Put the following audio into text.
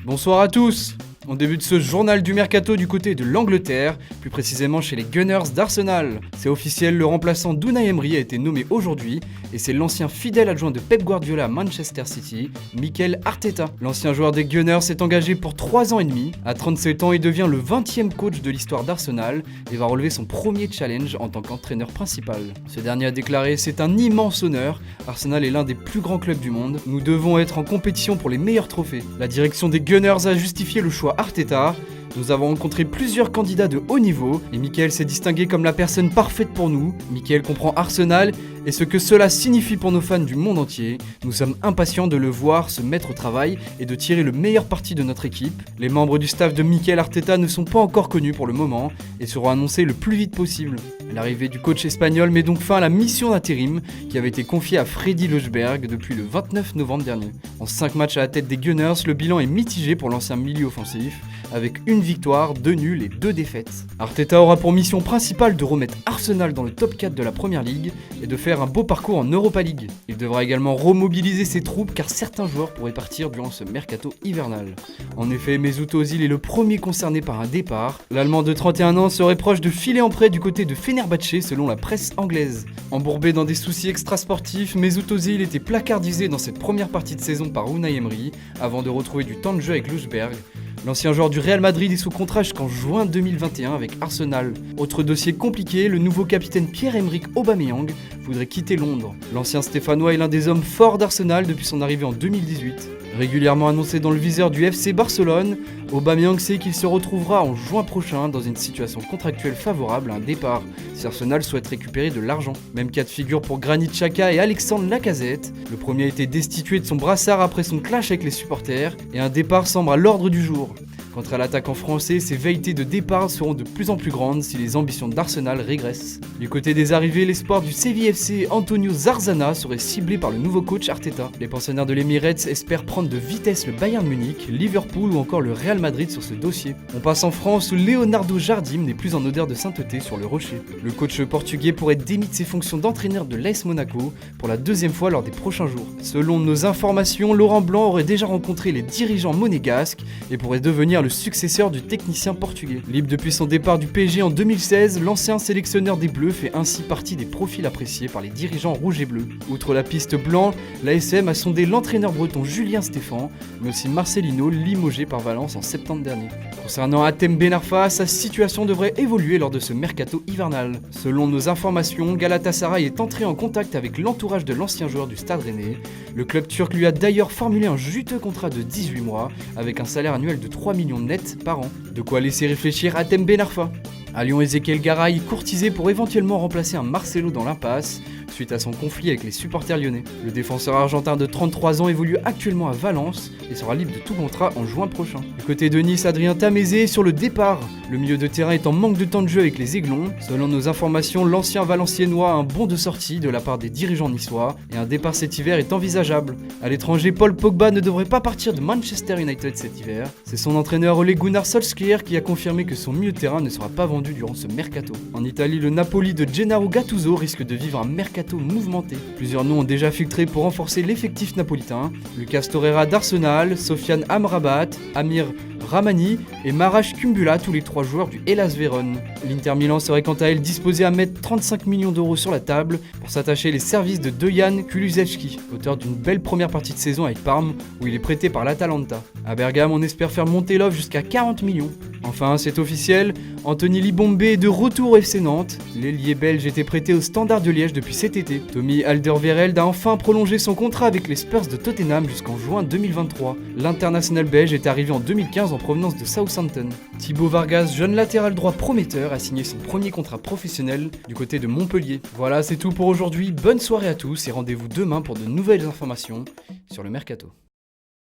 Bonsoir à tous. On débute ce journal du mercato du côté de l'Angleterre, plus précisément chez les Gunners d'Arsenal. C'est officiel, le remplaçant d'Unai Emery a été nommé aujourd'hui, et c'est l'ancien fidèle adjoint de Pep Guardiola à Manchester City, Mikel Arteta. L'ancien joueur des Gunners s'est engagé pour 3 ans et demi. À 37 ans, il devient le 20e coach de l'histoire d'Arsenal et va relever son premier challenge en tant qu'entraîneur principal. Ce dernier a déclaré: "C'est un immense honneur, Arsenal est l'un des plus grands clubs du monde, nous devons être en compétition pour les meilleurs trophées." La direction des Gunners a justifié le choix Arteta. Nous avons rencontré plusieurs candidats de haut niveau et Mikel s'est distingué comme la personne parfaite pour nous. Mikel comprend Arsenal et ce que cela signifie pour nos fans du monde entier. Nous sommes impatients de le voir se mettre au travail et de tirer le meilleur parti de notre équipe. Les membres du staff de Mikel Arteta ne sont pas encore connus pour le moment et seront annoncés le plus vite possible. L'arrivée du coach espagnol met donc fin à la mission d'intérim qui avait été confiée à Freddy Ljungberg depuis le 29 novembre dernier. En 5 matchs à la tête des Gunners, le bilan est mitigé pour l'ancien milieu offensif, avec 1 victoire, 2 nuls et 2 défaites. Arteta aura pour mission principale de remettre Arsenal dans le top 4 de la Première Ligue et de faire un beau parcours en Europa League. Il devra également remobiliser ses troupes car certains joueurs pourraient partir durant ce mercato hivernal. En effet, Mesut Özil est le premier concerné par un départ. L'Allemand de 31 ans serait proche de filer en prêt du côté de Fenerbahçe selon la presse anglaise. Embourbé dans des soucis extrasportifs, Mesut Özil était placardisé dans cette première partie de saison par Unai Emery avant de retrouver du temps de jeu avec Ljungberg. L'ancien joueur du Real Madrid est sous contrat jusqu'en juin 2021 avec Arsenal. Autre dossier compliqué, le nouveau capitaine Pierre-Emerick Aubameyang voudrait quitter Londres. L'ancien Stéphanois est l'un des hommes forts d'Arsenal depuis son arrivée en 2018. Régulièrement annoncé dans le viseur du FC Barcelone, Aubameyang sait qu'il se retrouvera en juin prochain dans une situation contractuelle favorable à un départ si Arsenal souhaite récupérer de l'argent. Même cas de figure pour Granit Xhaka et Alexandre Lacazette. Le premier a été destitué de son brassard après son clash avec les supporters et un départ semble à l'ordre du jour. Quant à l'attaquant français, ses velléités de départ seront de plus en plus grandes si les ambitions d'Arsenal régressent. Du côté des arrivées, l'espoir du Séville FC Antonio Zarzana serait ciblé par le nouveau coach Arteta. Les pensionnaires de l'Emirates espèrent prendre de vitesse le Bayern Munich, Liverpool ou encore le Real Madrid sur ce dossier. On passe en France où Leonardo Jardim n'est plus en odeur de sainteté sur le rocher. Le coach portugais pourrait démis de ses fonctions d'entraîneur de l'AS Monaco pour la 2e fois lors des prochains jours. Selon nos informations, Laurent Blanc aurait déjà rencontré les dirigeants monégasques et pourrait devenir le successeur du technicien portugais. Libre depuis son départ du PSG en 2016, l'ancien sélectionneur des Bleus fait ainsi partie des profils appréciés par les dirigeants rouges et bleus. Outre la piste blanc, l'ASM a sondé l'entraîneur breton Julien Stéphan, mais aussi Marcelino, limogé par Valence en septembre dernier. Concernant Hatem Ben Arfa, sa situation devrait évoluer lors de ce mercato hivernal. Selon nos informations, Galatasaray est entré en contact avec l'entourage de l'ancien joueur du Stade Rennais. Le club turc lui a d'ailleurs formulé un juteux contrat de 18 mois avec un salaire annuel de 3 millions net par an. De quoi laisser réfléchir Hatem Ben Arfa. À Lyon, Ezequiel Garay courtisé pour éventuellement remplacer un Marcelo dans l'impasse suite à son conflit avec les supporters lyonnais. Le défenseur argentin de 33 ans évolue actuellement à Valence et sera libre de tout contrat en juin prochain. Du côté de Nice, Adrien Tamézé est sur le départ. Le milieu de terrain est en manque de temps de jeu avec les Aiglons. Selon nos informations, l'ancien Valenciennois a un bon de sortie de la part des dirigeants niçois et un départ cet hiver est envisageable. À l'étranger, Paul Pogba ne devrait pas partir de Manchester United cet hiver. C'est son entraîneur Ole Gunnar Solskjaer qui a confirmé que son milieu de terrain ne sera pas vendu durant ce mercato. En Italie, le Napoli de Gennaro Gattuso risque de vivre un mercato mouvementé. Plusieurs noms ont déjà filtré pour renforcer l'effectif napolitain. Lucas Torreira d'Arsenal, Sofiane Amrabat, Amir Ramani et Marash Kumbula, tous les 3 joueurs du Hellas Vérone. L'Inter Milan serait quant à elle disposé à mettre 35 millions d'euros sur la table pour s'attacher les services de Dejan Kulusevski, auteur d'une belle première partie de saison avec Parme où il est prêté par l'Atalanta. À Bergame, on espère faire monter l'offre jusqu'à 40 millions. Enfin, c'est officiel, Anthony Libombe est de retour au FC Nantes. L'ailier belge était prêté au Standard de Liège depuis cet été. Tommy Alderweireld a enfin prolongé son contrat avec les Spurs de Tottenham jusqu'en juin 2023. L'international belge est arrivé en 2015 en provenance de Southampton. Thibaut Vargas, jeune latéral droit prometteur, a signé son premier contrat professionnel du côté de Montpellier. Voilà, c'est tout pour aujourd'hui. Bonne soirée à tous et rendez-vous demain pour de nouvelles informations sur le mercato.